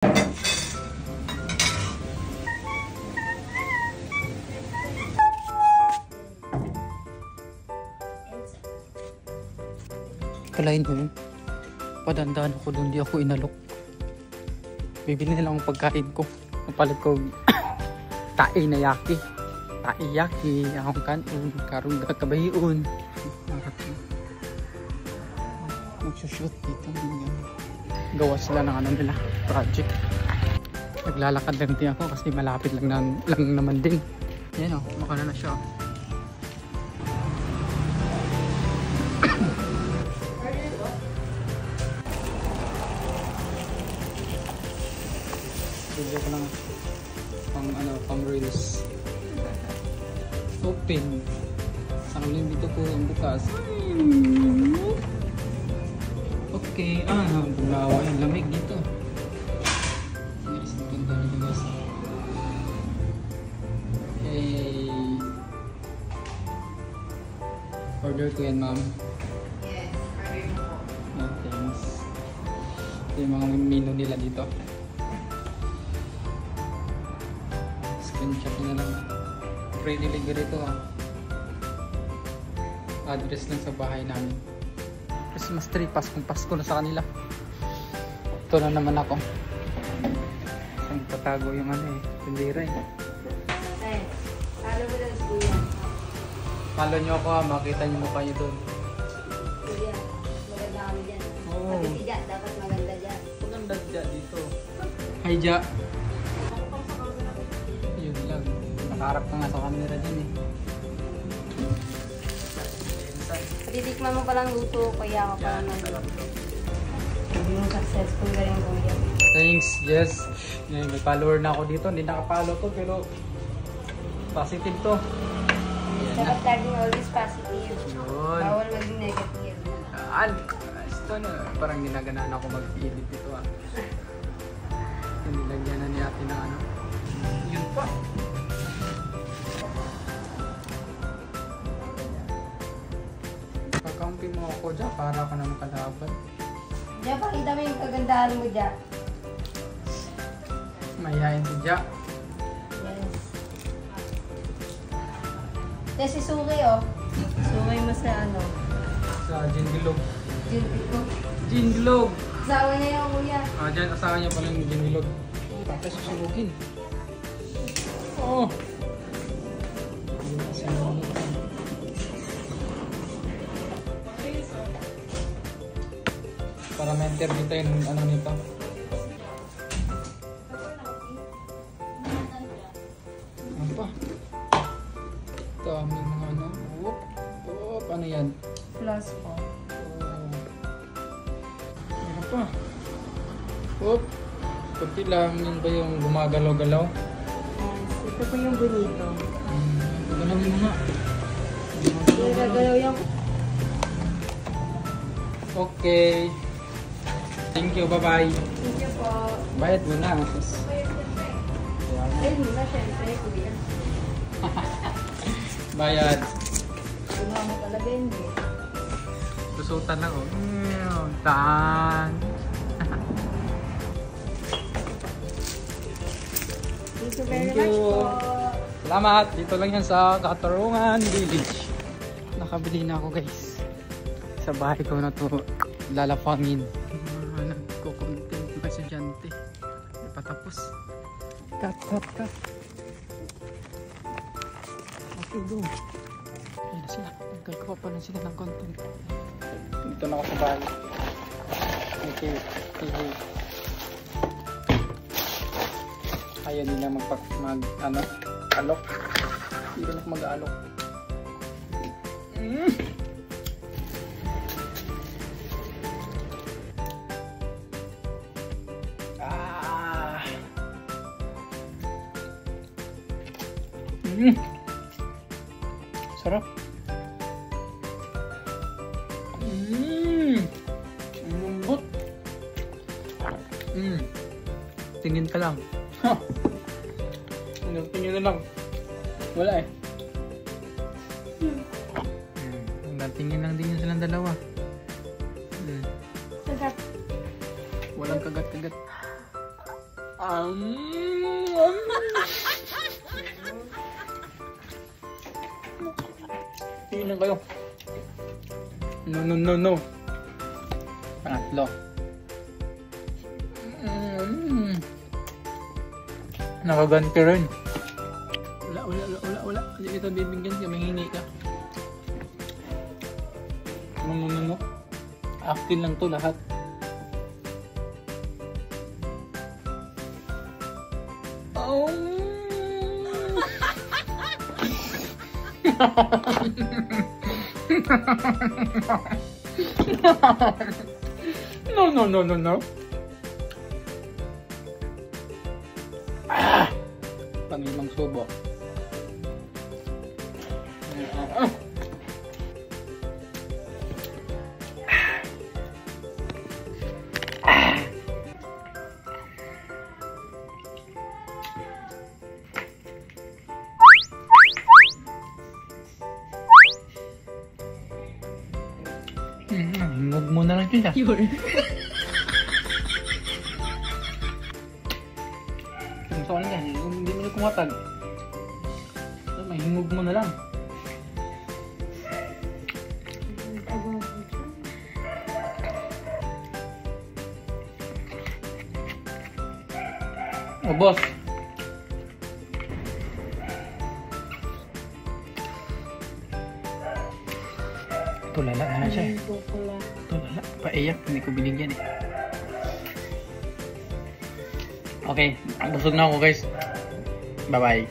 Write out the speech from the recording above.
Kalain mo yun. Padandaan ako doon, di ako inalok. Bibili na lang ang pagkain ko. Napalit ko tae na yaki. Tae yaki, akong kanon, karong kabahiun. Magsushoot dito. Gawa sila ng ano nila, project. Naglalakad lang din ako kasi malapit lang naman din. Yan o, makana na siya. Video ko lang pang reels. Open. Sa dito ko ang bukas. Okay, bumawa yung lamig dito. Guys, ganda nito guys. Hey. Order ko yan, ma'am. Yes, order mo po. Yeah, thanks. Ito yung mga menu nila dito. Screenshot na lang. Free delivery ito Address lang sa bahay namin. Christmas tree, Pasko na sa kanila. Ito na naman ako. Saan patago yung tindira eh. Ay, follow mo lang si Kuya. Follow nyo ako makita nyo mukha nyo doon. Kuya, maganda kami dyan. Oo. Sabi si Jack, dapat maganda dyan. Maganda dyan dito. Hi Ja. Yun lang. Nakaharap ka nga sa camera dyan eh. Titikman mo palang luto, kaya ako pa naman. Hindi mo successful ka rin, Kuya. Thanks, yes. May follower na ako dito. Hindi nakapalo to pero positive to. Dapat laging always positive. Yun. Bawal maging negative. Ito na. Parang ginaganaan ako mag-edit dito Nilagyan na ni ate na Yun pa. Kakampi mo ako dyan para ka naman kalaban. Diyan, pakita mo yung kagandahan mo dyan. Mayayain si Ja. Yes. Yan si Suki, oh. Suki mo sa Sa Jingilog. Jilpiko. Jingilog! Asawa niya yung Kuya. Dyan asawa niya pala yung Jingilog. Tapos susunugin. Oo. Para ma-interview tayo ng nito. Ano pa? Ito, may mga Whoop, ano yan? Plus po. Ano pa? Whoop. Kunti lang, yun ba yung gumagalaw-galaw? Yes. Ito po yung bonito. Galawin mo nga. Gagalaw yan. Okay. Thank you, bye-bye. Thank you po. Bayad mo na. Ay, muna syempre, Kuya. Bayad. Ginawa mo talaga yun eh. Susutan lang Tan. Thank you very Thank much you. po. Salamat. Dito lang yan sa Katarungan Village. Nakabili na ako guys. Sa bahay ko na to lalapangin. Nagko-content yung estudyante. Hindi pa tapos. Cut. Okay, go. Ayan na sila. Nagkagawa pa lang sila ng content. Dito na ako sa bahay. Okay. Ayaw nila alok. Hindi rin ako mag-alok. Sarap. Lambot. Tingin ka lang. Tingin na lang. Wala eh. Tingin lang din yun silang dalawa. Sagat. Walang kagat-kagat. Tingin lang kayo. No. Pangatlo. Nakaganti rin. Wala. Hindi kita bibigyan ka, mahingi ka. No. Akin lang to lahat. No. Pang-limang subo. Hingog mo na lang siya. Kung saan yan, hindi mo na kumatag. So, may hingog mo na lang. Oh, boss. Tulala na siya. Tulala. Paiyak. Hindi ko binigyan eh. Okay. Busog na ako guys. Bye-bye.